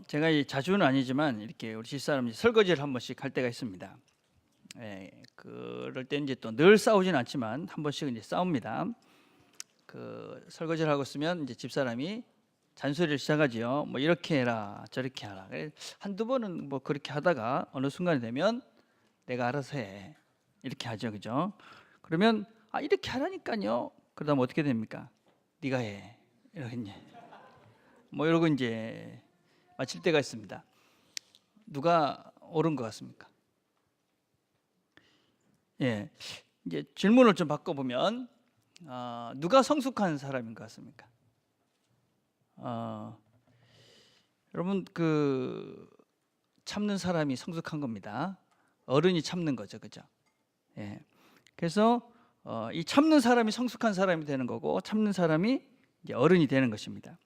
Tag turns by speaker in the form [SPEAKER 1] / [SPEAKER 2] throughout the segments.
[SPEAKER 1] 제가 자주는 아니지만 이렇게 우리 집사람이 설거지를 한 번씩 할 때가 있습니다. 그럴 때 이제 또 늘 싸우진 않지만 한 번씩 이제 싸웁니다. 그 설거지를 하고 있으면 이제 집사람이 잔소리를 시작하지요. 뭐 이렇게 해라, 저렇게 하라. 한두 번은 뭐 그렇게 하다가 어느 순간이 되면 내가 알아서 해. 이렇게 하죠, 그죠? 그러면 이렇게 하라니까요. 그러다면 어떻게 됩니까? 네가 해. 이렇게 이제 뭐 이러고 이제 마칠 때가 있습니다. 누가 옳은 것 같습니까? 예, 이제 질문을 좀 바꿔보면 누가 성숙한 사람인 것 같습니까? 여러분 그 참는 사람이 성숙한 겁니다. 어른이 참는 거죠, 그죠? 예, 그래서 이 참는 사람이 성숙한 사람이 되는 거고 참는 사람이 이제 어른이 되는 것입니다.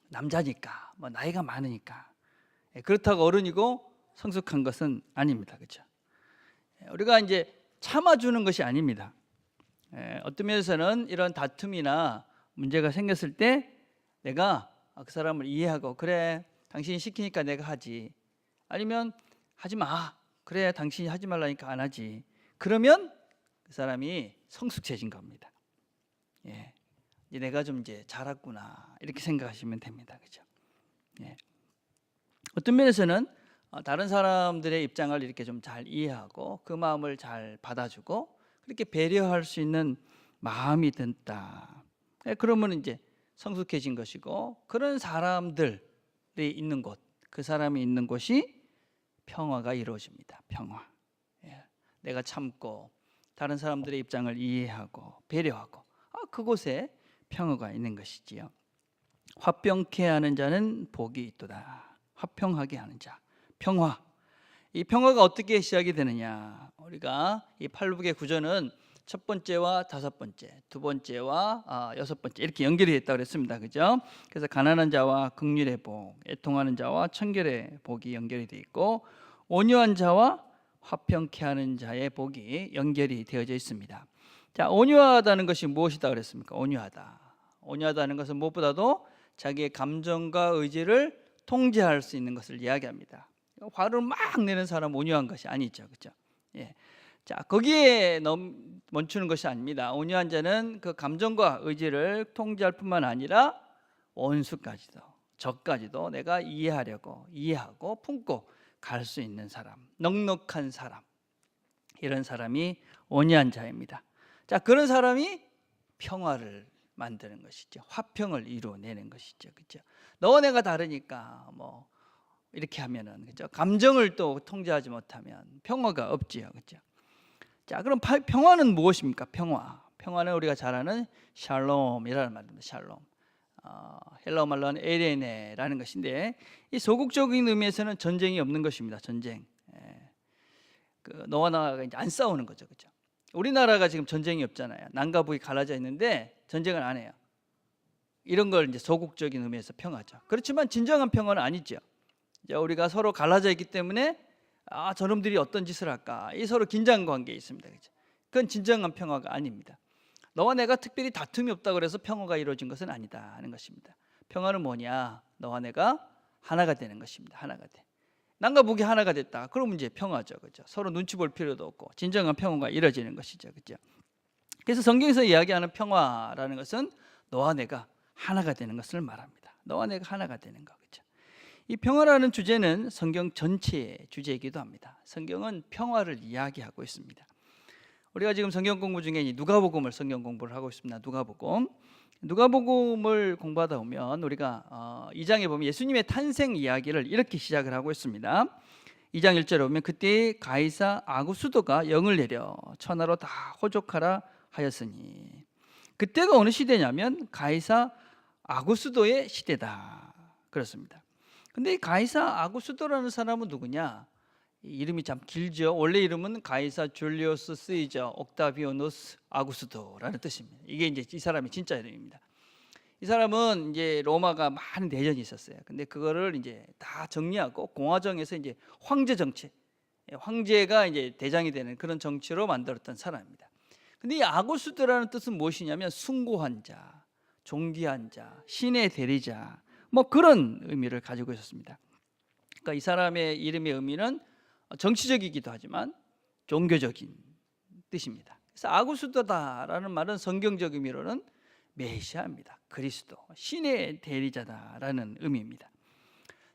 [SPEAKER 1] 남자니까, 뭐 나이가 많으니까 그렇다고 어른이고 성숙한 것은 아닙니다, 그렇죠? 우리가 이제 참아주는 것이 아닙니다. 어떤 면에서는 이런 다툼이나 문제가 생겼을 때 내가 그 사람을 이해하고 그래 당신이 시키니까 내가 하지, 아니면 하지 마, 그래 당신이 하지 말라니까 안 하지, 그러면 그 사람이 성숙해진 겁니다. 예, 내가 좀 이제 잘했구나 이렇게 생각하시면 됩니다, 그렇죠? 예. 어떤 면에서는 다른 사람들의 입장을 이렇게 좀 잘 이해하고 그 마음을 잘 받아주고 그렇게 배려할 수 있는 마음이 든다. 그러면 이제 성숙해진 것이고, 그런 사람들이 있는 곳, 그 사람이 있는 곳이 평화가 이루어집니다. 평화. 내가 참고 다른 사람들의 입장을 이해하고 배려하고 그곳에 평화가 있는 것이지요. 화평케 하는 자는 복이 있도다. 화평하게 하는 자, 평화. 이 평화가 어떻게 시작이 되느냐? 우리가 이 팔복의 구조는 첫 번째와 다섯 번째, 두 번째와 여섯 번째 이렇게 연결이 됐다고 그랬습니다, 그죠? 그래서 가난한 자와 긍휼의 복, 애통하는 자와 청결의 복이 연결이 되어 있고, 온유한 자와 화평케 하는 자의 복이 연결이 되어져 있습니다. 자, 온유하다는 것이 무엇이다 그랬습니까? 온유하다. 온유하다는 것은 무엇보다도 자기의 감정과 의지를 통제할 수 있는 것을 이야기합니다. 화를 막 내는 사람 온유한 것이 아니죠, 그렇죠? 예. 자, 거기에 멈추는 것이 아닙니다. 온유한 자는 그 감정과 의지를 통제할 뿐만 아니라 원수까지도, 적까지도 내가 이해하고 품고 갈 수 있는 사람, 넉넉한 사람, 이런 사람이 온유한 자입니다. 자, 그런 사람이 평화를 만드는 것이죠. 화평을 이루어내는 것이죠, 그렇죠? 너와 내가 다르니까 뭐 이렇게 하면은, 그렇죠? 감정을 또 통제하지 못하면 평화가 없지요, 그렇죠? 자, 그럼 평화는 무엇입니까? 평화는 우리가 잘 아는 샬롬이라는 말입니다. 샬롬. 헬라어 말로는 에레네라는 것인데, 이 소극적인 의미에서는 전쟁이 없는 것입니다. 전쟁. 그 너와 나가 이제 안 싸우는 거죠, 그렇죠? 우리나라가 지금 전쟁이 없잖아요. 남과 북이 갈라져 있는데 전쟁을 안 해요. 이런 걸 이제 소극적인 의미에서 평화죠. 그렇지만 진정한 평화는 아니죠. 이제 우리가 서로 갈라져 있기 때문에 저놈들이 어떤 짓을 할까, 이 서로 긴장 관계에 있습니다, 그렇죠? 그건 진정한 평화가 아닙니다. 너와 내가 특별히 다툼이 없다고 해서 평화가 이루어진 것은 아니다 하는 것입니다. 평화는 뭐냐? 너와 내가 하나가 되는 것입니다. 하나가 돼. 남과 북이 하나가 됐다. 그러면 이제 평화죠, 그렇죠? 서로 눈치 볼 필요도 없고 진정한 평화가 이루어지는 것이죠, 그렇죠? 그래서 성경에서 이야기하는 평화라는 것은 너와 내가 하나가 되는 것을 말합니다. 너와 내가 하나가 되는 거, 그렇죠? 이 평화라는 주제는 성경 전체의 주제이기도 합니다. 성경은 평화를 이야기하고 있습니다. 우리가 지금 성경 공부 중에 누가복음을 성경 공부를 하고 있습니다. 누가복음을 공부하다 보면 우리가 2장에 보면 예수님의 탄생 이야기를 이렇게 시작을 하고 있습니다. 2장 1절에 보면 그때 가이사 아구수도가 영을 내려 천하로 다 호족하라 하였으니, 그때가 어느 시대냐면 가이사 아구수도의 시대다 그렇습니다. 근데 이 가이사 아구수도라는 사람은 누구냐? 이름이 참 길죠. 원래 이름은 가이사 줄리우스 시저 옥타비아누스 아구스토라는 뜻입니다. 이게 이제 이 사람의 진짜 이름입니다. 이 사람은 이제 로마가 많은 대전이 있었어요. 근데 그거를 이제 다 정리하고 공화정에서 이제 황제 정치, 황제가 이제 대장이 되는 그런 정치로 만들었던 사람입니다. 근데 이 아고수도라는 뜻은 무엇이냐면 숭고한 자, 존귀한 자, 신의 대리자, 뭐 그런 의미를 가지고 있었습니다. 그러니까 이 사람의 이름의 의미는 정치적이기도 하지만 종교적인 뜻입니다. 그래서 아고수도다라는 말은 성경적 의미로는 메시아입니다. 그리스도, 신의 대리자다라는 의미입니다.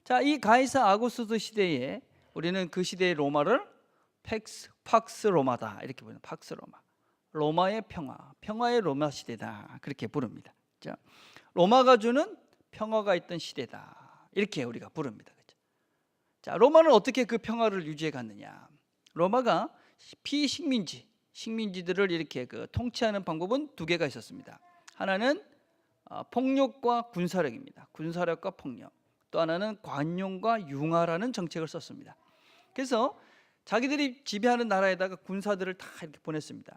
[SPEAKER 1] 자, 이 가이사 아고스도 시대에 우리는 그 시대의 로마를 팍스 로마다 이렇게 부르는 팍스 로마. 로마의 평화의 로마 시대다 그렇게 부릅니다. 자, 로마가 주는 평화가 있던 시대다 이렇게 우리가 부릅니다. 그렇죠? 자, 로마는 어떻게 그 평화를 유지해 갔느냐? 로마가 식민지들을 이렇게 그 통치하는 방법은 두 개가 있었습니다. 하나는 폭력과 군사력입니다. 군사력과 폭력. 또 하나는 관용과 융화라는 정책을 썼습니다. 그래서 자기들이 지배하는 나라에다가 군사들을 다 이렇게 보냈습니다.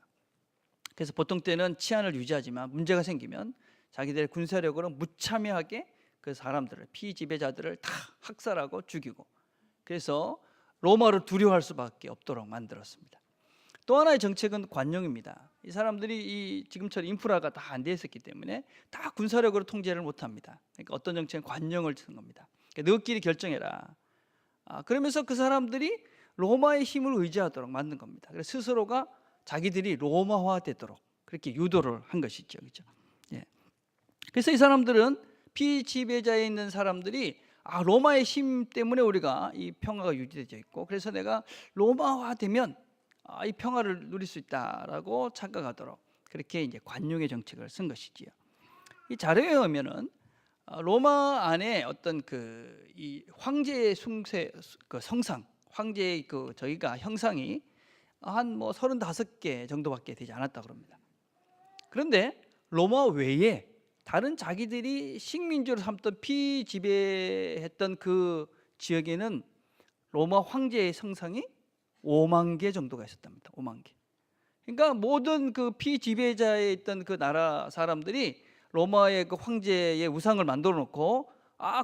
[SPEAKER 1] 그래서 보통 때는 치안을 유지하지만 문제가 생기면 자기들의 군사력으로 무참하게 그 사람들을, 피지배자들을 다 학살하고 죽이고, 그래서 로마를 두려워할 수밖에 없도록 만들었습니다. 또 하나의 정책은 관용입니다. 이 사람들이 지금처럼 인프라가 다 안 돼 있었기 때문에 다 군사력으로 통제를 못합니다. 그러니까 어떤 정책은 관용을 쓰는 겁니다. 그러니까 너희끼리 결정해라. 그러면서 그 사람들이 로마의 힘을 의지하도록 만든 겁니다. 그래서 스스로가 자기들이 로마화되도록 그렇게 유도를 한 것이죠, 그렇죠? 예. 그래서 이 사람들은 피지배자에 있는 사람들이 로마의 힘 때문에 우리가 이 평화가 유지되어 있고, 그래서 내가 로마화되면 이 평화를 누릴 수 있다라고 착각하도록 그렇게 이제 관용의 정책을 쓴 것이지요. 이 자료에 의하면은 로마 안에 어떤 이 황제의 그 성상, 황제의 저희가 형상이 한 35개 정도밖에 되지 않았다고 합니다. 그런데 로마 외에 다른 자기들이 식민지로 삼던 피지배했던 그 지역에는 로마 황제의 성상이 5만 개 정도가 있었답니다. 5만 개. 그러니까 모든 그 피지배자에 있던 그 나라 사람들이 로마의 그 황제의 우상을 만들어 놓고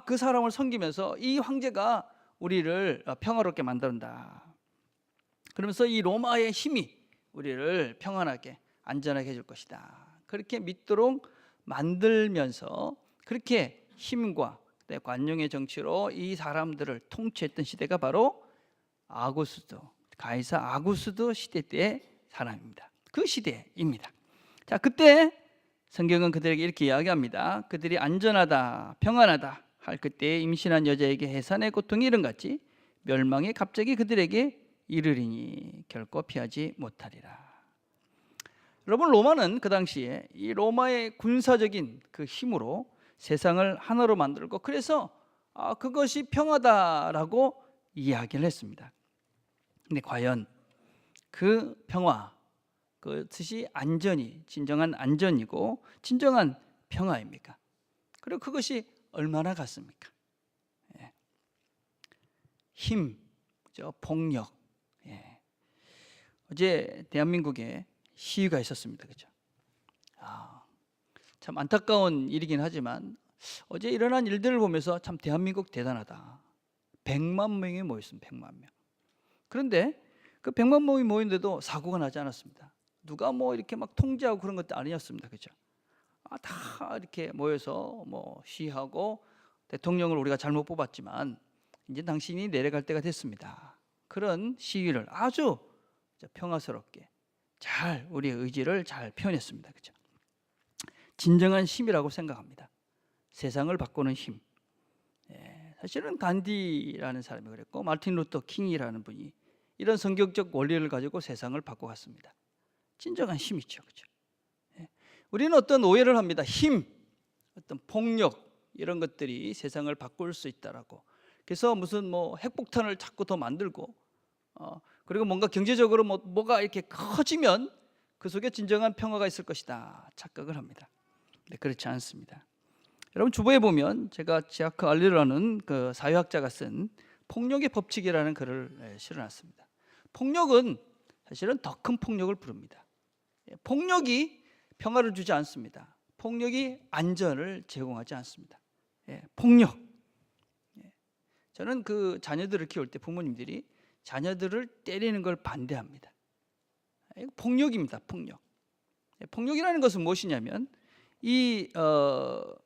[SPEAKER 1] 그 사람을 섬기면서 이 황제가 우리를 평화롭게 만든다. 그러면서 이 로마의 힘이 우리를 평안하게 안전하게 해줄 것이다. 그렇게 믿도록 만들면서 그렇게 힘과 관용의 정치로 이 사람들을 통치했던 시대가 바로 가이사 아구스도 시대 때의 사람입니다. 그 시대입니다. 자, 그때 성경은 그들에게 이렇게 이야기합니다. 그들이 안전하다, 평안하다 할 그때에 임신한 여자에게 해산의 고통이 이른같이 멸망이 갑자기 그들에게 이르리니 결코 피하지 못하리라. 여러분, 로마는 그 당시에 이 로마의 군사적인 그 힘으로 세상을 하나로 만들고, 그래서 그것이 평화다라고 이야기를 했습니다. 근데 과연 그 평화, 그것이 안전이 진정한 안전이고 진정한 평화입니까? 그리고 그것이 얼마나 같습니까? 예. 힘, 폭력. 예. 어제 대한민국에 시위가 있었습니다. 그렇죠? 참 안타까운 일이긴 하지만 어제 일어난 일들을 보면서 참 대한민국 대단하다. 100만 명이 모였습니다. 100만 명. 그런데 그 100만 명이 모였는데도 사고가 나지 않았습니다. 누가 이렇게 막 통제하고 그런 것도 아니었습니다. 그렇죠? 다 이렇게 모여서 시위하고 대통령을 우리가 잘못 뽑았지만 이제 당신이 내려갈 때가 됐습니다. 그런 시위를 아주 평화스럽게 잘 우리의 의지를 잘 표현했습니다. 그렇죠? 진정한 힘이라고 생각합니다. 세상을 바꾸는 힘. 사실은 간디라는 사람이 그랬고 마틴 루터 킹이라는 분이 이런 성경적 원리를 가지고 세상을 바꿔갔습니다. 진정한 힘이죠, 그렇죠? 우리는 어떤 오해를 합니다. 힘, 어떤 폭력 이런 것들이 세상을 바꿀 수 있다라고. 그래서 무슨 핵폭탄을 자꾸 더 만들고, 그리고 뭔가 경제적으로 뭐가 이렇게 커지면 그 속에 진정한 평화가 있을 것이다 착각을 합니다. 근데 그렇지 않습니다. 여러분, 주보에 보면 제가 지아크 알리라는 그 사회학자가 쓴 폭력의 법칙이라는 글을 실어놨습니다. 폭력은 사실은 더 큰 폭력을 부릅니다. 폭력이 평화를 주지 않습니다. 폭력이 안전을 제공하지 않습니다. 폭력. 저는 그 자녀들을 키울 때 부모님들이 자녀들을 때리는 걸 반대합니다. 이거 폭력입니다. 폭력. 폭력이라는 것은 무엇이냐면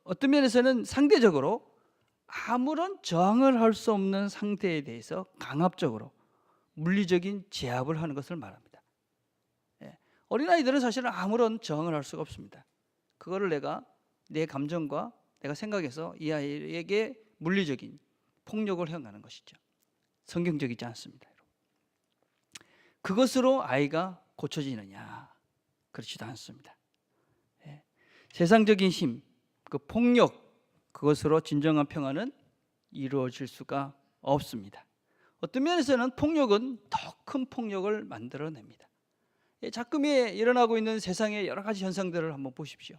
[SPEAKER 1] 어떤 면에서는 상대적으로 아무런 저항을 할 수 없는 상태에 대해서 강압적으로 물리적인 제압을 하는 것을 말합니다. 어린아이들은 사실은 아무런 저항을 할 수가 없습니다. 그거를 내가 내 감정과 내가 생각해서 이 아이에게 물리적인 폭력을 행하는 것이죠. 성경적이지 않습니다. 그것으로 아이가 고쳐지느냐? 그렇지도 않습니다. 세상적인 힘, 그 폭력, 그것으로 진정한 평화는 이루어질 수가 없습니다. 어떤 면에서는 폭력은 더 큰 폭력을 만들어냅니다. 자금에 일어나고 있는 세상의 여러 가지 현상들을 한번 보십시오.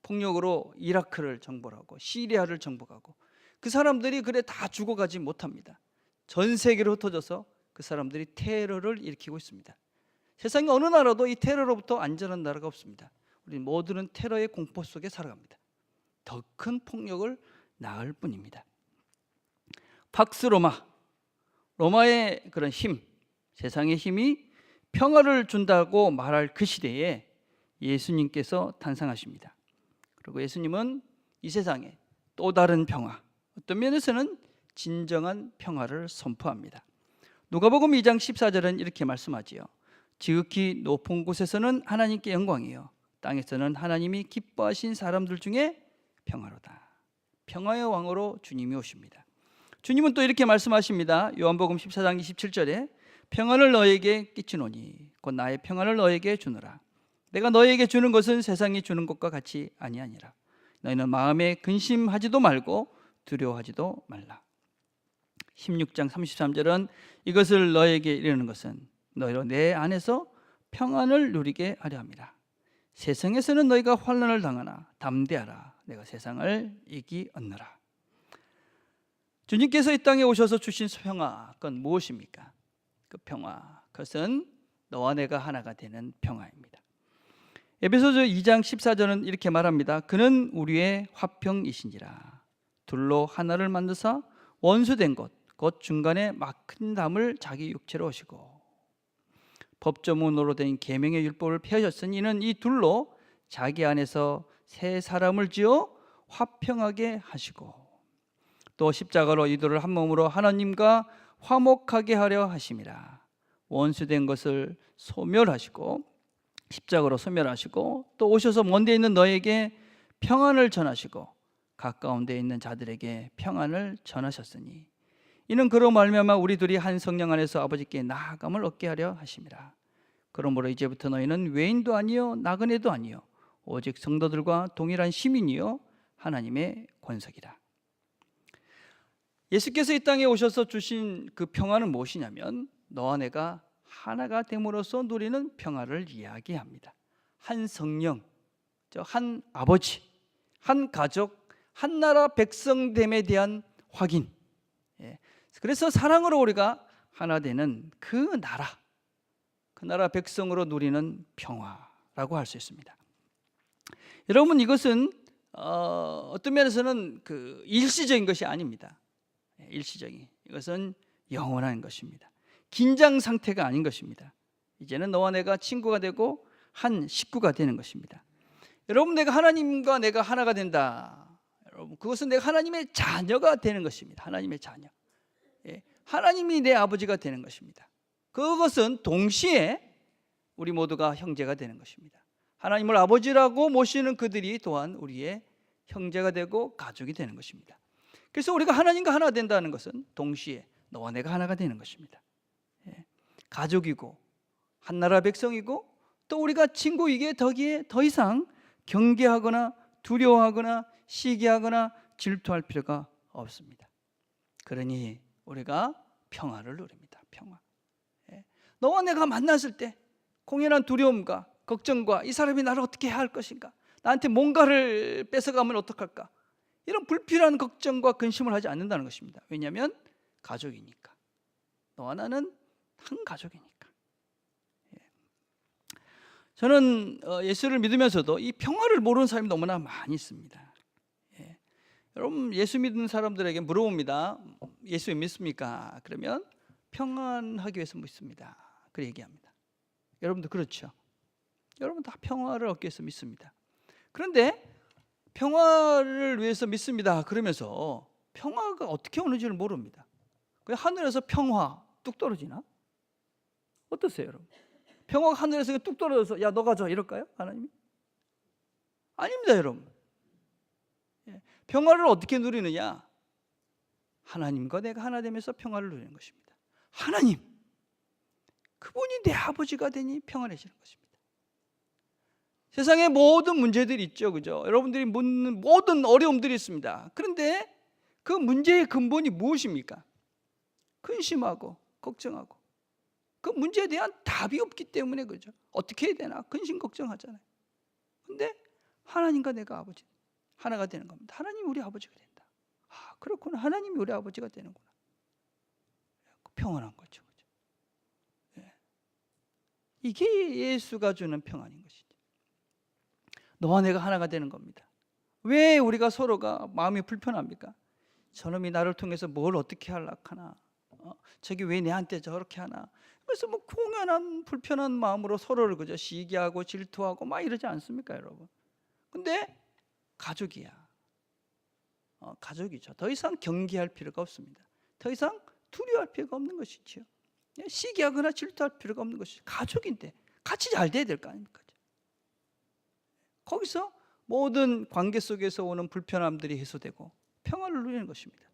[SPEAKER 1] 폭력으로 이라크를 정복하고 시리아를 정복하고 그 사람들이 그래 다 죽어가지 못합니다. 전 세계로 흩어져서 그 사람들이 테러를 일으키고 있습니다. 세상의 어느 나라도 이 테러로부터 안전한 나라가 없습니다. 우리 모두는 테러의 공포 속에 살아갑니다. 더 큰 폭력을 낳을 뿐입니다. 팍스 로마의 그런 힘, 세상의 힘이 평화를 준다고 말할 그 시대에 예수님께서 탄생하십니다. 그리고 예수님은 이 세상에 또 다른 평화, 어떤 면에서는 진정한 평화를 선포합니다. 누가복음 2장 14절은 이렇게 말씀하지요. 지극히 높은 곳에서는 하나님께 영광이요 땅에서는 하나님이 기뻐하신 사람들 중에 평화로다. 평화의 왕으로 주님이 오십니다. 주님은 또 이렇게 말씀하십니다. 요한복음 14장 27절에 평안을 너에게 끼치노니 곧 나의 평안을 너에게 주노라. 내가 너에게 주는 것은 세상이 주는 것과 같이 아니하니라. 너희는 마음에 근심하지도 말고 두려워하지도 말라. 16장 33절은 이것을 너에게 이르는 것은 너희로 내 안에서 평안을 누리게 하려 함이라. 세상에서는 너희가 환난을 당하나 담대하라. 내가 세상을 이기었노라. 주님께서 이 땅에 오셔서 주신 평화, 그건 무엇입니까? 그 평화, 그것은 너와 내가 하나가 되는 평화입니다. 에베소서 2장 14절은 이렇게 말합니다. 그는 우리의 화평이신지라. 둘로 하나를 만드사 원수된 것, 곧 중간에 막힌 담을 자기 육체로 오시고 법조문으로 된 계명의 율법을 폐하셨으니 이는 이 둘로 자기 안에서 새 사람을 지어 화평하게 하시고 또 십자가로 이들을 한 몸으로 하나님과 화목하게 하려 하심이라. 원수된 것을 소멸하시고 십자가로 소멸하시고 또 오셔서 먼 데 있는 너에게 평안을 전하시고 가까운 데 있는 자들에게 평안을 전하셨으니 이는 그로 말미암아 우리들이 한 성령 안에서 아버지께 나아감을 얻게 하려 하심이라. 그러므로 이제부터 너희는 외인도 아니요 나그네도 아니요 오직 성도들과 동일한 시민이요 하나님의 권석이라. 예수께서 이 땅에 오셔서 주신 그 평화는 무엇이냐면 너와 내가 하나가 됨으로써 누리는 평화를 이야기합니다. 한 성령, 한 아버지, 한 가족, 한 나라 백성됨에 대한 확인. 그래서 사랑으로 우리가 하나 되는 그 나라 백성으로 누리는 평화라고 할 수 있습니다. 여러분, 이것은 어떤 면에서는 그 일시적인 것이 아닙니다. 일시적인, 이것은 영원한 것입니다. 긴장 상태가 아닌 것입니다. 이제는 너와 내가 친구가 되고 한 식구가 되는 것입니다. 여러분, 내가 하나님과 내가 하나가 된다. 여러분, 그것은 내가 하나님의 자녀가 되는 것입니다. 하나님의 자녀. 하나님이 내 아버지가 되는 것입니다. 그것은 동시에 우리 모두가 형제가 되는 것입니다. 하나님을 아버지라고 모시는 그들이 또한 우리의 형제가 되고 가족이 되는 것입니다. 그래서 우리가 하나님과 하나 된다는 것은 동시에 너와 내가 하나가 되는 것입니다. 가족이고 한 나라 백성이고 또 우리가 친구이기에 더 이상 경계하거나 두려워하거나 시기하거나 질투할 필요가 없습니다. 그러니 우리가 평화를 누립니다. 평화. 너와 내가 만났을 때 공연한 두려움과 걱정과 이 사람이 나를 어떻게 해야 할 것인가, 나한테 뭔가를 뺏어가면 어떡할까, 이런 불필요한 걱정과 근심을 하지 않는다는 것입니다. 왜냐하면 가족이니까. 너와 나는 한 가족이니까. 저는 예수를 믿으면서도 이 평화를 모르는 사람이 너무나 많이 있습니다. 여러분, 예수 믿는 사람들에게 물어봅니다. 예수 믿습니까? 그러면 평안하기 위해서 믿습니다. 그렇게 얘기합니다. 여러분도 그렇죠? 여러분 다 평화를 얻기 위해서 믿습니다. 그런데 평화를 위해서 믿습니다. 그러면서 평화가 어떻게 오는지를 모릅니다. 그냥 하늘에서 평화 뚝 떨어지나? 어떠세요, 여러분? 평화가 하늘에서 뚝 떨어져서 야, 너 가져 이럴까요? 하나님이? 아닙니다, 여러분. 평화를 어떻게 누리느냐? 하나님과 내가 하나 되면서 평화를 누리는 것입니다. 하나님, 그분이 내 아버지가 되니 평안해지는 것입니다. 세상에 모든 문제들이 있죠, 그죠? 여러분들이 묻는 모든 어려움들이 있습니다. 그런데 그 문제의 근본이 무엇입니까? 근심하고 걱정하고 그 문제에 대한 답이 없기 때문에 그죠? 어떻게 해야 되나 근심 걱정하잖아요. 근데 하나님과 내가 아버지 하나가 되는 겁니다. 하나님이 우리 아버지가 된다. 아, 그렇구나. 하나님이 우리 아버지가 되는구나. 평안한 거죠, 그죠? 예. 이게 예수가 주는 평안인 것이죠. 너와 내가 하나가 되는 겁니다. 왜 우리가 서로가 마음이 불편합니까? 저놈이 나를 통해서 뭘 어떻게 하려나? 저기 왜 내한테 저렇게 하나? 그래서 뭐 공연한 불편한 마음으로 서로를 그저 시기하고 질투하고 막 이러지 않습니까, 여러분? 근데 가족이야. 가족이죠. 더 이상 경계할 필요가 없습니다. 더 이상 두려워할 필요가 없는 것이죠. 시기하거나 질투할 필요가 없는 것이죠. 가족인데 같이 잘 돼야 될 거 아닙니까? 거기서 모든 관계 속에서 오는 불편함들이 해소되고 평화를 누리는 것입니다.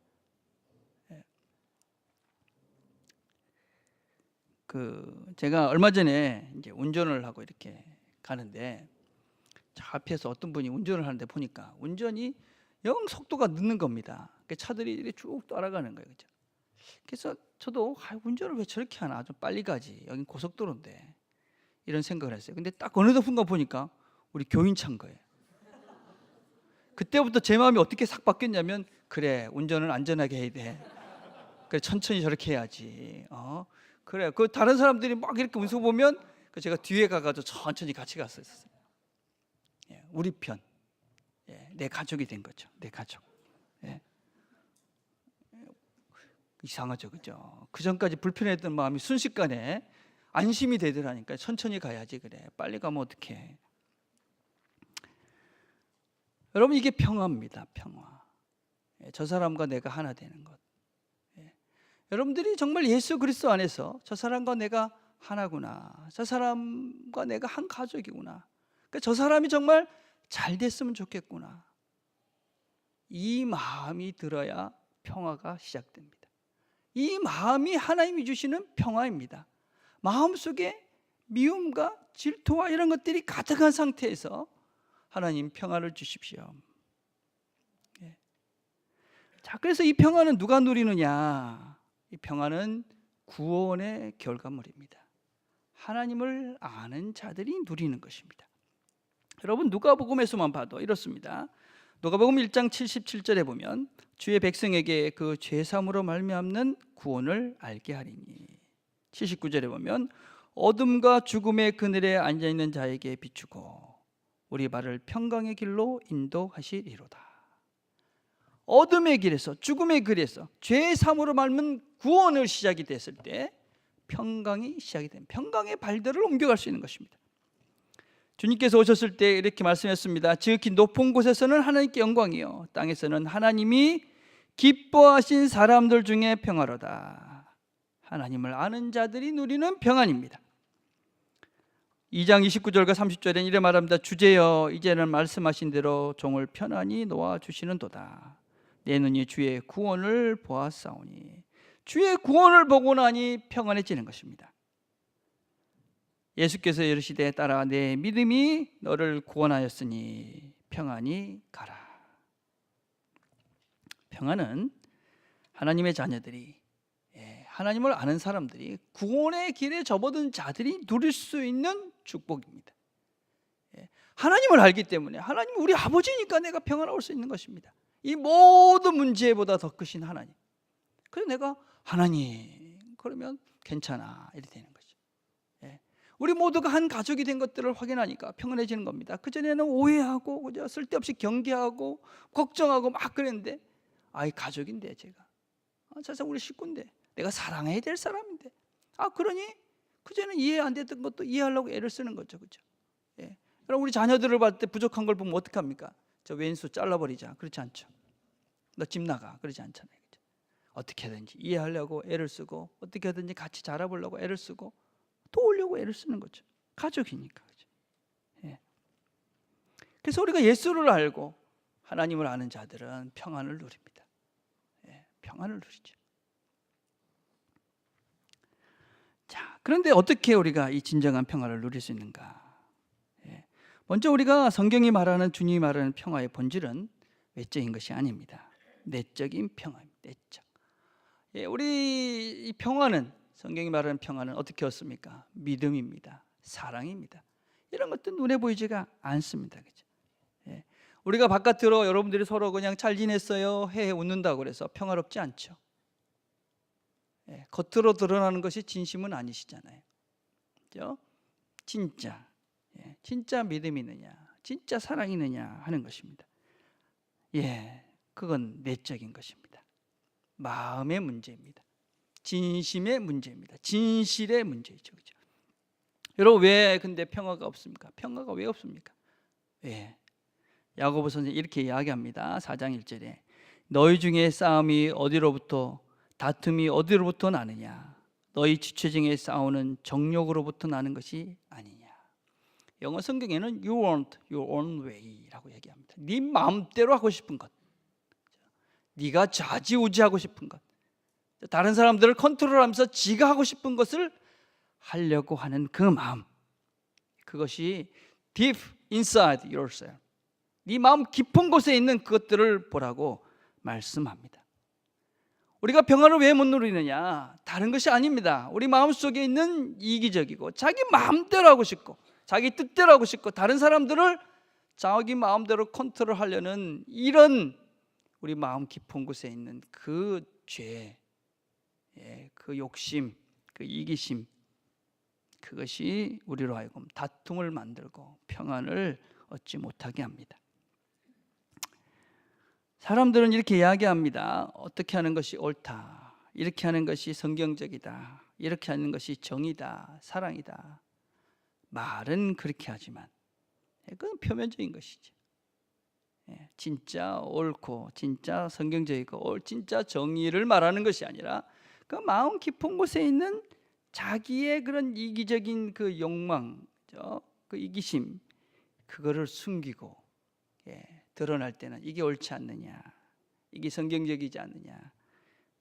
[SPEAKER 1] 제가 얼마 전에 이제 운전을 하고 이렇게 가는데 저 앞에서 어떤 분이 운전을 하는데 보니까 운전이 영 속도가 늦는 겁니다. 차들이 이렇게 쭉 따라가는 거예요, 그죠? 그래서 저도 운전을 왜 저렇게 하나? 좀 빨리 가지. 여긴 고속도로인데 이런 생각을 했어요. 근데 딱 어느 순간 보니까 우리 교인 차인 거예요. 그때부터 제 마음이 어떻게 싹 바뀌었냐면 그래, 운전은 안전하게 해야 돼. 그래, 천천히 저렇게 해야지. 그래, 그 다른 사람들이 막 이렇게 운수 보면 제가 뒤에 가가지고 천천히 같이 갔었어요. 우리 편, 내 가족이 된 거죠. 내 가족. 이상하죠, 그죠? 그 전까지 불편했던 마음이 순식간에 안심이 되더라니까. 천천히 가야지. 그래, 빨리 가면 어떡해. 여러분, 이게 평화입니다. 평화. 저 사람과 내가 하나 되는 것. 여러분들이 정말 예수 그리스도 안에서 저 사람과 내가 하나구나, 저 사람과 내가 한 가족이구나, 그러니까 저 사람이 정말 잘 됐으면 좋겠구나, 이 마음이 들어야 평화가 시작됩니다. 이 마음이 하나님이 주시는 평화입니다. 마음속에 미움과 질투와 이런 것들이 가득한 상태에서 하나님 평화를 주십시오. 자, 그래서 이 평화는 누가 누리느냐? 이 평화는 구원의 결과물입니다. 하나님을 아는 자들이 누리는 것입니다. 여러분, 누가복음에서만 봐도 이렇습니다. 누가복음 1장 77절에 보면 주의 백성에게 그 죄사함으로 말미암는 구원을 알게 하리니, 79절에 보면 어둠과 죽음의 그늘에 앉아있는 자에게 비추고 우리 발을 평강의 길로 인도하시리로다. 어둠의 길에서, 죽음의 길에서 죄의 삶으로 말면 구원을 시작이 됐을 때 평강이 시작이 됩니다. 평강의 발들을 옮겨갈 수 있는 것입니다. 주님께서 오셨을 때 이렇게 말씀했습니다. 지극히 높은 곳에서는 하나님께 영광이요, 땅에서는 하나님이 기뻐하신 사람들 중에 평화로다. 하나님을 아는 자들이 누리는 평안입니다. 2장 29절과 30절에는 이래 말합니다. 주제여, 이제는 말씀하신 대로 종을 편안히 놓아주시는도다. 내 눈이 주의 구원을 보았사오니. 주의 구원을 보고 나니 평안해지는 것입니다. 예수께서 이르시되 따라 내 믿음이 너를 구원하였으니 평안히 가라. 평안은 하나님의 자녀들이, 하나님을 아는 사람들이, 구원의 길에 접어든 자들이 누릴 수 있는 축복입니다. 하나님을 알기 때문에, 하나님 우리 아버지니까 내가 평안할 수 있는 것입니다. 이 모든 문제보다 더 크신 하나님. 그래서 내가 하나님 그러면 괜찮아 이렇게 되는 거죠. 우리 모두가 한 가족이 된 것들을 확인하니까 평안해지는 겁니다. 그전에는 오해하고 그저 쓸데없이 경계하고 걱정하고 막 그랬는데, 아이 가족인데 제가, 세상 우리 식구인데 내가 사랑해야 될 사람인데. 그러니 그전에 이해 안 됐던 것도 이해하려고 애를 쓰는 거죠. 그죠? 예. 여러분, 우리 자녀들을 봤을 때 부족한 걸 보면 어떡합니까? 저 왼수 잘라버리자. 그렇지 않죠. 너 집 나가. 그러지 않잖아요. 그죠? 어떻게 하든지 이해하려고 애를 쓰고, 어떻게 하든지 같이 자라보려고 애를 쓰고, 도우려고 애를 쓰는 거죠. 가족이니까. 그죠? 예. 그래서 우리가 예수를 알고 하나님을 아는 자들은 평안을 누립니다. 예. 평안을 누리죠. 자, 그런데 어떻게 우리가 이 진정한 평화를 누릴 수 있는가? 예. 먼저 우리가 성경이 말하는, 주님이 말하는 평화의 본질은 외적인 것이 아닙니다. 내적인 평화입니다. 내적. 예, 우리 이 평화는, 성경이 말하는 평화는 어떻게 얻습니까? 믿음입니다. 사랑입니다. 이런 것도 눈에 보이지가 않습니다. 그죠? 예. 우리가 바깥으로 여러분들이 서로 그냥 잘 지냈어요 해 웃는다고 그래서 평화롭지 않죠. 예, 겉으로 드러나는 것이 진심은 아니시잖아요. 그죠? 진짜, 예, 진짜 믿음이 있느냐, 진짜 사랑이 있느냐 하는 것입니다. 예, 그건 내적인 것입니다. 마음의 문제입니다. 진심의 문제입니다. 진실의 문제이죠. 그죠? 여러분, 왜 근데 평화가 없습니까? 평화가 왜 없습니까? 예, 야고보 선생님이 이렇게 이야기합니다. 4장 1절에 너희 중에 싸움이 어디로부터, 다툼이 어디로부터 나느냐? 너희 지체중에 싸우는 정욕으로부터 나는 것이 아니냐? 영어 성경에는 You want your own way라고 얘기합니다. 네 마음대로 하고 싶은 것, 네가 좌지우지하고 싶은 것, 다른 사람들을 컨트롤하면서 지가 하고 싶은 것을 하려고 하는 그 마음, 그것이 deep inside yourself, 네 마음 깊은 곳에 있는 그것들을 보라고 말씀합니다. 우리가 평화를 왜 못 누리느냐? 다른 것이 아닙니다. 우리 마음속에 있는 이기적이고 자기 마음대로 하고 싶고 자기 뜻대로 하고 싶고 다른 사람들을 자기 마음대로 컨트롤하려는 이런 우리 마음 깊은 곳에 있는 그 죄, 그 욕심, 그 이기심, 그것이 우리로 하여금 다툼을 만들고 평안을 얻지 못하게 합니다. 사람들은 이렇게 이야기합니다. 어떻게 하는 것이 옳다, 이렇게 하는 것이 성경적이다, 이렇게 하는 것이 정의다, 사랑이다. 말은 그렇게 하지만 그건 표면적인 것이죠. 진짜 옳고 진짜 성경적이고 진짜 정의를 말하는 것이 아니라 그 마음 깊은 곳에 있는 자기의 그런 이기적인 그 욕망, 그 이기심, 그거를 숨기고 드러날 때는 이게 옳지 않느냐, 이게 성경적이지 않느냐,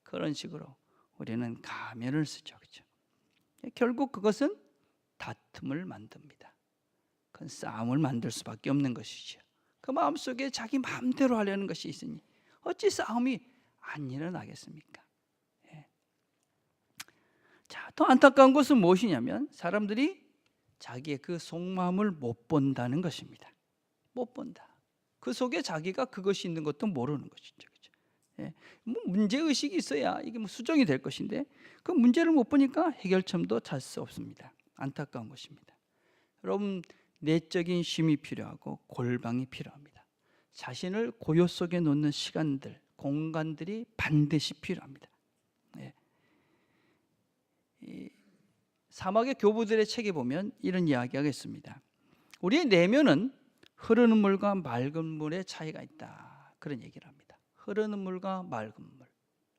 [SPEAKER 1] 그런 식으로 우리는 가면을 쓰죠. 그렇죠? 결국 그것은 다툼을 만듭니다. 그건 싸움을 만들 수밖에 없는 것이죠. 그 마음속에 자기 마음대로 하려는 것이 있으니 어찌 싸움이 안 일어나겠습니까? 자, 더 안타까운 것은 무엇이냐면 사람들이 자기의 그 속마음을 못 본다는 것입니다. 못 본다. 그 속에 자기가 그것이 있는 것도 모르는 것이죠. 그렇죠? 뭐 문제의식이 있어야 이게 뭐 수정이 될 것인데 그 문제를 못 보니까 해결점도 찾을 수 없습니다. 안타까운 것입니다. 여러분, 내적인 쉼이 필요하고 골방이 필요합니다. 자신을 고요 속에 놓는 시간들, 공간들이 반드시 필요합니다. 이 사막의 교부들의 책에 보면 이런 이야기가 있습니다. 우리의 내면은 흐르는 물과 맑은 물의 차이가 있다, 그런 얘기를 합니다. 흐르는 물과 맑은 물,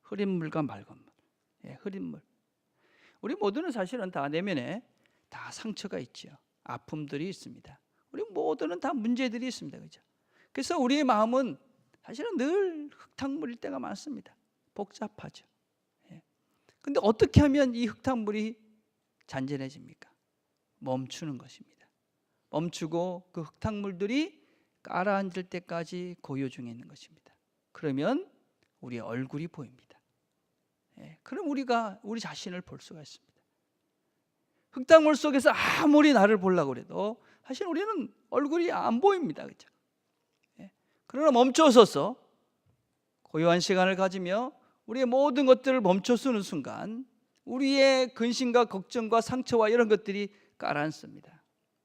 [SPEAKER 1] 흐린 물과 맑은 물, 흐린 물. 우리 모두는 사실은 다 내면에 다 상처가 있죠. 아픔들이 있습니다. 우리 모두는 다 문제들이 있습니다. 그죠? 그래서 우리의 마음은 사실은 늘 흙탕물일 때가 많습니다. 복잡하죠. 근데 어떻게 하면 이 흙탕물이 잔잔해집니까? 멈추는 것입니다. 멈추고 그 흙탕물들이 가라앉을 때까지 고요 중에 있는 것입니다. 그러면 우리의 얼굴이 보입니다. 그럼 우리가 우리 자신을 볼 수가 있습니다. 흙탕물 속에서 아무리 나를 보려고 해도 사실 우리는 얼굴이 안 보입니다. 그렇죠? 그러나 멈춰서서 고요한 시간을 가지며 우리의 모든 것들을 멈춰서는 순간 우리의 근심과 걱정과 상처와 이런 것들이 가라앉습니다.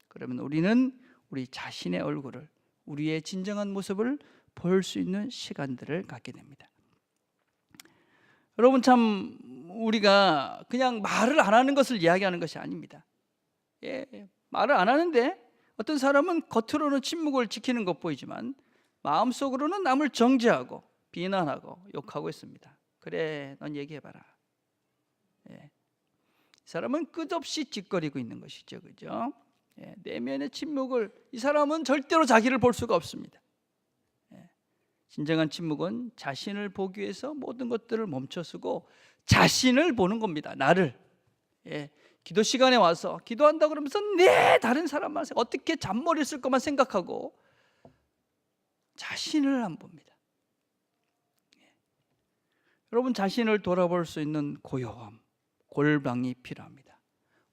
[SPEAKER 1] 그러면 우리는 우리 자신의 얼굴을, 우리의 진정한 모습을 볼 수 있는 시간들을 갖게 됩니다. 여러분 참 우리가 그냥 말을 안 하는 것을 이야기하는 것이 아닙니다. 말을 안 하는데 어떤 사람은 겉으로는 침묵을 지키는 것 보이지만 마음속으로는 남을 정죄하고 비난하고 욕하고 있습니다. 그래, 넌 얘기해봐라. 이 사람은 끝없이 짓거리고 있는 것이죠, 그죠? 내면의 침묵을, 이 사람은 절대로 자기를 볼 수가 없습니다. 진정한 침묵은 자신을 보기 위해서 모든 것들을 멈춰서고 자신을 보는 겁니다. 나를. 기도 시간에 와서 기도한다 그러면서 다른 사람만 어떻게 잔머리 쓸 것만 생각하고 자신을 안 봅니다. 여러분, 자신을 돌아볼 수 있는 고요함, 골방이 필요합니다.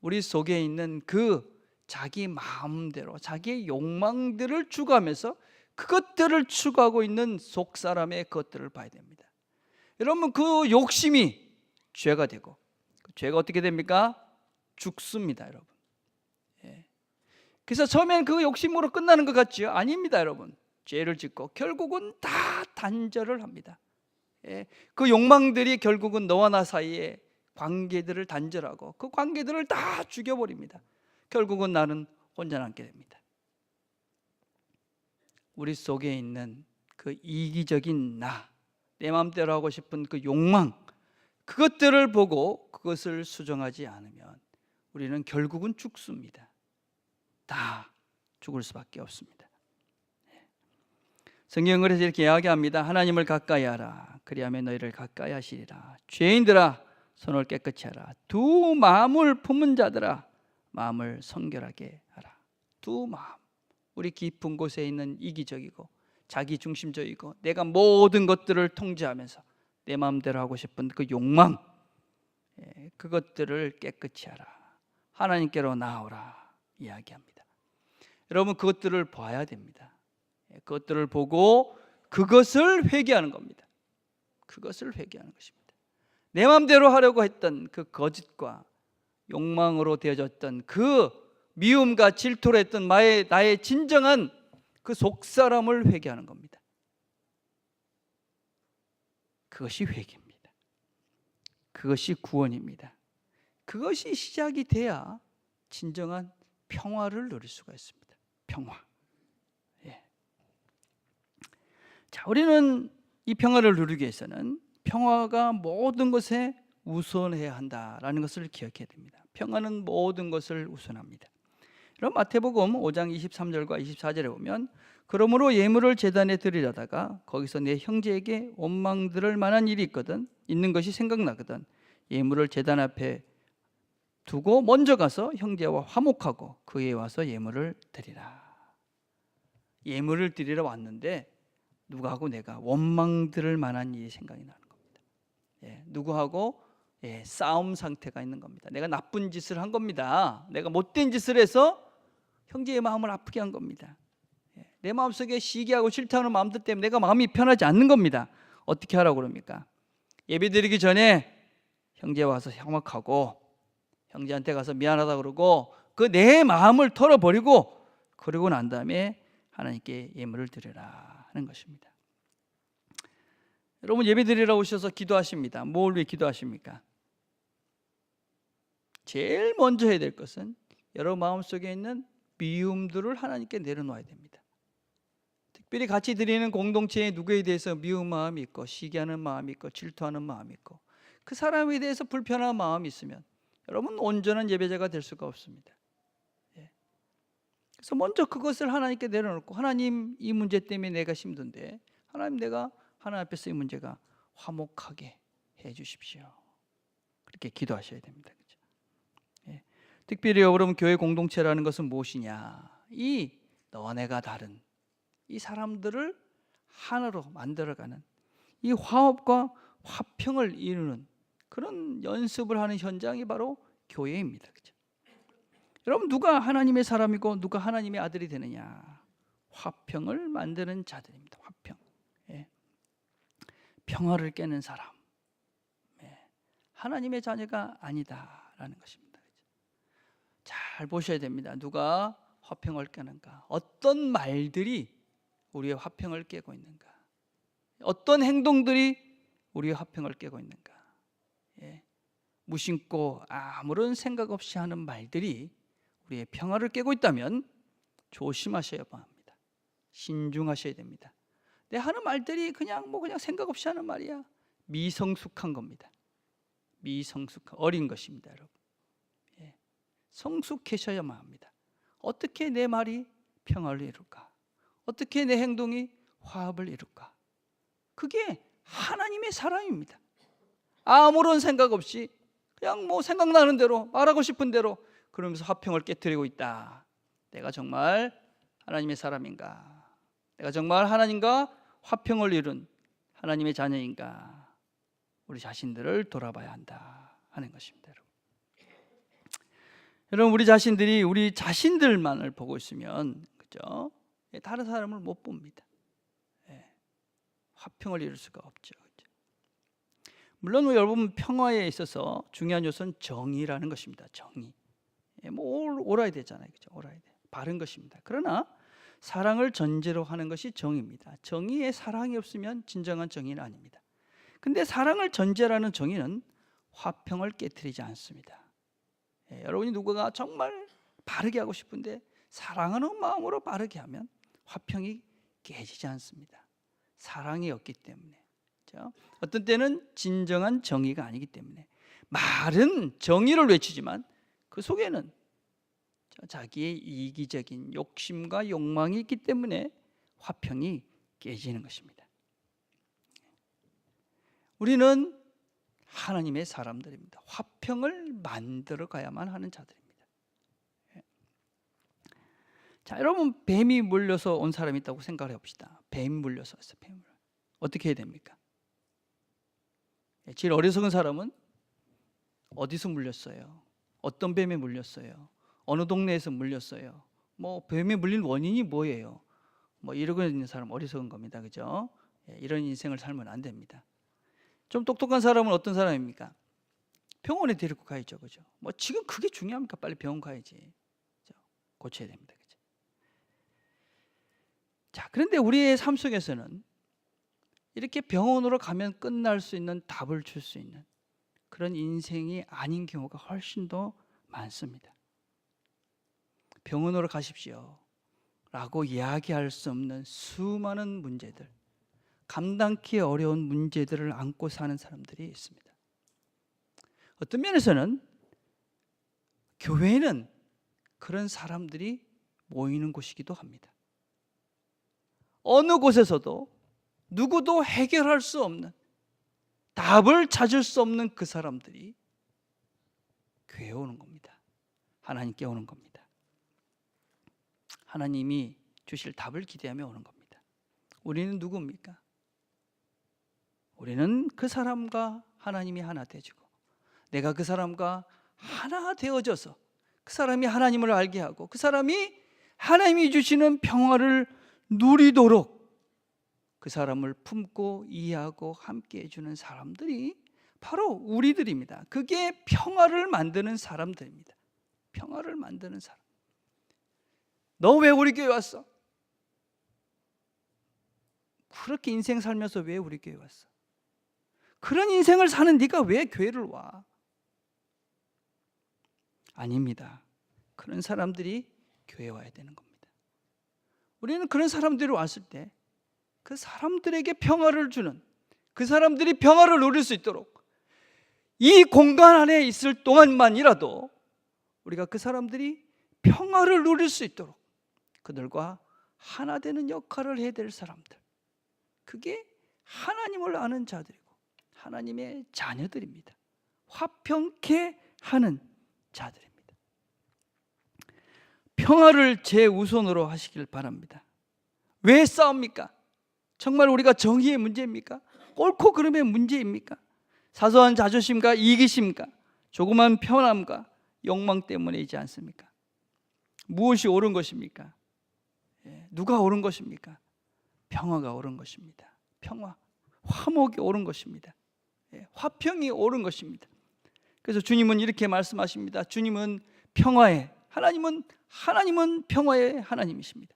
[SPEAKER 1] 우리 속에 있는 그 자기 마음대로 자기의 욕망들을 추구하면서 그것들을 추구하고 있는 속 사람의 것들을 봐야 됩니다. 여러분, 그 욕심이 죄가 되고, 그 죄가 어떻게 됩니까? 죽습니다, 여러분. 그래서 처음엔 그 욕심으로 끝나는 것 같지요? 아닙니다, 여러분. 죄를 짓고 결국은 다 단절을 합니다. 그 욕망들이 결국은 너와 나 사이에 관계들을 단절하고 그 관계들을 다 죽여버립니다. 결국은 나는 혼자 남게 됩니다. 우리 속에 있는 그 이기적인 나, 내 마음대로 하고 싶은 그 욕망, 그것들을 보고 그것을 수정하지 않으면 우리는 결국은 죽습니다. 다 죽을 수밖에 없습니다. 성경은 그래서 이렇게 이야기합니다. 하나님을 가까이 하라. 그리하면 너희를 가까이 하시리라. 죄인들아, 손을 깨끗이 하라. 두 마음을 품은 자들아, 마음을 성결하게 하라. 두 마음. 우리 깊은 곳에 있는 이기적이고 자기중심적이고 내가 모든 것들을 통제하면서 내 마음대로 하고 싶은 그 욕망, 그것들을 깨끗이 하라. 하나님께로 나오라 이야기합니다. 여러분, 그것들을 봐야 됩니다. 그것들을 보고 그것을 회개하는 겁니다. 그것을 회개하는 것입니다. 내 마음대로 하려고 했던 그 거짓과 욕망으로 되어졌던 그 미움과 질투로 했던 나의 진정한 그 속사람을 회개하는 겁니다. 그것이 회개입니다. 그것이 구원입니다. 그것이 시작이 돼야 진정한 평화를 누릴 수가 있습니다. 평화. 자, 우리는 이 평화를 누리기 위해서는 평화가 모든 것에 우선해야 한다라는 것을 기억해야 됩니다. 평화는 모든 것을 우선합니다. 그럼 마태복음 5장 23절과 24절에 보면 그러므로 예물을 제단에 드리려다가 거기서 내 형제에게 원망 들을 만한 일이 있는 것이 생각나거든 예물을 제단 앞에 두고 먼저 가서 형제와 화목하고 그에 와서 예물을 드리라. 예물을 드리러 왔는데 누구하고 내가 원망 들을 만한 일이 생각이 나는 겁니다. 누구하고 싸움 상태가 있는 겁니다. 내가 나쁜 짓을 한 겁니다. 내가 못된 짓을 해서 형제의 마음을 아프게 한 겁니다. 내 마음속에 시기하고 싫다는 마음들 때문에 내가 마음이 편하지 않는 겁니다. 어떻게 하라고 그럽니까? 예배드리기 전에 형제 와서 화목하고 형제한테 가서 미안하다 그러고 그 내 마음을 털어버리고 그러고 난 다음에 하나님께 예물을 드리라 하는 것입니다. 여러분, 예배드리러 오셔서 기도하십니다. 뭘 위해 기도하십니까? 제일 먼저 해야 될 것은 여러분 마음속에 있는 미움들을 하나님께 내려놓아야 됩니다. 특별히 같이 드리는 공동체에 누구에 대해서 미운 마음이 있고 시기하는 마음이 있고 질투하는 마음이 있고 그 사람에 대해서 불편한 마음이 있으면 여러분 온전한 예배자가 될 수가 없습니다. 그래서 먼저 그것을 하나님께 내려놓고 하나님, 이 문제 때문에 내가 힘든데 하나님, 내가 하나님 앞에서 이 문제가 화목하게 해 주십시오. 그렇게 기도하셔야 됩니다. 그렇죠? 특별히 여러분, 교회 공동체라는 것은 무엇이냐? 이 너와 내가 다른 이 사람들을 하나로 만들어가는 이 화합과 화평을 이루는 그런 연습을 하는 현장이 바로 교회입니다. 그렇죠? 여러분, 누가 하나님의 사람이고 누가 하나님의 아들이 되느냐? 화평을 만드는 자들입니다. 화평. 평화를 깨는 사람. 하나님의 자녀가 아니다라는 것입니다. 잘 보셔야 됩니다. 누가 화평을 깨는가? 어떤 말들이 우리의 화평을 깨고 있는가? 어떤 행동들이 우리의 화평을 깨고 있는가? 무심코 아무런 생각 없이 하는 말들이 우리의 평화를 깨고 있다면 조심하셔야 합니다. 신중하셔야 됩니다. 내 하는 말들이 그냥 생각 없이 하는 말이야. 미성숙한 겁니다. 미성숙한 어린 것입니다, 여러분. 예. 성숙하셔야만 합니다. 어떻게 내 말이 평화를 이룰까? 어떻게 내 행동이 화합을 이룰까? 그게 하나님의 사랑입니다. 아무런 생각 없이 그냥 생각나는 대로 말하고 싶은 대로 그러면서 화평을 깨트리고 있다. 내가 정말 하나님의 사람인가? 내가 정말 하나님과 화평을 이룬 하나님의 자녀인가? 우리 자신들을 돌아봐야 한다 하는 것입니다. 여러분, 우리 자신들이 우리 자신들만을 보고 있으면, 그죠? 다른 사람을 못 봅니다. 화평을 이룰 수가 없죠. 그죠? 물론 여러분, 평화에 있어서 중요한 요소는 정의라는 것입니다. 정의. 옳아야 되잖아요. 그죠? 옳아야 돼. 바른 것입니다. 그러나 사랑을 전제로 하는 것이 정의입니다. 정의에 사랑이 없으면 진정한 정의는 아닙니다. 근데 사랑을 전제라는 정의는 화평을 깨트리지 않습니다. 여러분이 누구가 정말 바르게 하고 싶은데 사랑하는 마음으로 바르게 하면 화평이 깨지지 않습니다. 사랑이 없기 때문에. 그렇죠? 어떤 때는 진정한 정의가 아니기 때문에 말은 정의를 외치지만 그 속에는 자기의 이기적인 욕심과 욕망이 있기 때문에 화평이 깨지는 것입니다. 우리는 하나님의 사람들입니다. 화평을 만들어 가야만 하는 자들입니다. 자, 여러분, 뱀이 물려서 온 사람이 있다고 생각을 해봅시다. 뱀이 물려서 왔어요. 뱀을. 어떻게 해야 됩니까? 제일 어리석은 사람은 어디서 물렸어요? 어떤 뱀에 물렸어요? 어느 동네에서 물렸어요? 뱀에 물린 원인이 뭐예요? 이러고 있는 사람 어리석은 겁니다. 그죠? 이런 인생을 살면 안 됩니다. 좀 똑똑한 사람은 어떤 사람입니까? 병원에 데리고 가야죠. 그죠? 지금 그게 중요합니까? 빨리 병원 가야지. 그죠? 고쳐야 됩니다. 그죠? 자, 그런데 우리의 삶 속에서는 이렇게 병원으로 가면 끝날 수 있는 답을 줄 수 있는 그런 인생이 아닌 경우가 훨씬 더 많습니다. 병원으로 가십시오 라고 이야기할 수 없는 수많은 문제들, 감당하기 어려운 문제들을 안고 사는 사람들이 있습니다. 어떤 면에서는 교회는 그런 사람들이 모이는 곳이기도 합니다. 어느 곳에서도 누구도 해결할 수 없는, 답을 찾을 수 없는 그 사람들이 교회에 오는 겁니다. 하나님께 오는 겁니다. 하나님이 주실 답을 기대하며 오는 겁니다. 우리는 누구입니까? 우리는 그 사람과 하나님이 하나 되어지고 내가 그 사람과 하나 되어져서 그 사람이 하나님을 알게 하고 그 사람이 하나님이 주시는 평화를 누리도록 그 사람을 품고 이해하고 함께 해주는 사람들이 바로 우리들입니다. 그게 평화를 만드는 사람들입니다. 평화를 만드는 사람. 너 왜 우리 교회 왔어? 그렇게 인생 살면서 왜 우리 교회 왔어? 그런 인생을 사는 네가 왜 교회를 와? 아닙니다. 그런 사람들이 교회에 와야 되는 겁니다. 우리는 그런 사람들이 왔을 때 그 사람들에게 평화를 주는, 그 사람들이 평화를 누릴 수 있도록 이 공간 안에 있을 동안만이라도 우리가 그 사람들이 평화를 누릴 수 있도록 그들과 하나 되는 역할을 해야 될 사람들, 그게 하나님을 아는 자들이고 하나님의 자녀들입니다. 화평케 하는 자들입니다. 평화를 제우선으로 하시길 바랍니다. 왜 싸웁니까? 정말 우리가 정의의 문제입니까? 옳고 그름의 문제입니까? 사소한 자존심과 이기심과 조그만 편함과 욕망 때문이지 않습니까? 무엇이 옳은 것입니까? 누가 옳은 것입니까? 평화가 옳은 것입니다. 평화, 화목이 옳은 것입니다. 화평이 옳은 것입니다. 그래서 주님은 이렇게 말씀하십니다. 주님은 평화의 하나님은 평화의 하나님이십니다.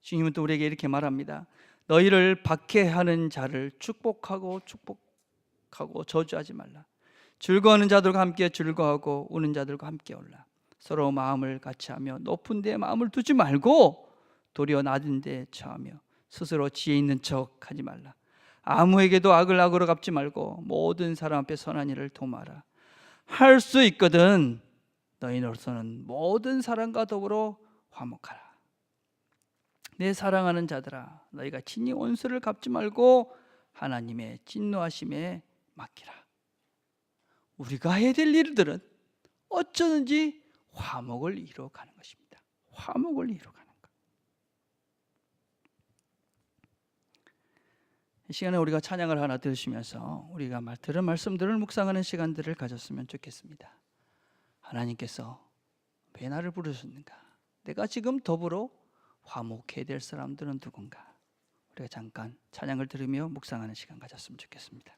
[SPEAKER 1] 주님은 또 우리에게 이렇게 말합니다. 너희를 박해하는 자를 축복하고 저주하지 말라. 즐거워하는 자들과 함께 즐거워하고 우는 자들과 함께 울라. 서로 마음을 같이하며 높은 데에 마음을 두지 말고 도리어 낮은 데에 처하며 스스로 지혜 있는 척하지 말라. 아무에게도 악을 악으로 갚지 말고 모든 사람 앞에 선한 일을 도모하라. 할 수 있거든 너희로서는 모든 사람과 더불어 화목하라. 내 사랑하는 자들아, 너희가 친히 원수를 갚지 말고 하나님의 진노하심에 맡기라. 우리가 해야 될 일들은 어쩌든지 화목을 이루어가는 것입니다. 화목을 이루어가는 것. 이 시간에 우리가 찬양을 하나 들으시면서 우리가 들은 말씀들을 묵상하는 시간들을 가졌으면 좋겠습니다. 하나님께서 왜 나를 부르셨는가? 내가 지금 더불어 화목해야 될 사람들은 누군가? 우리가 잠깐 찬양을 들으며 묵상하는 시간 가졌으면 좋겠습니다.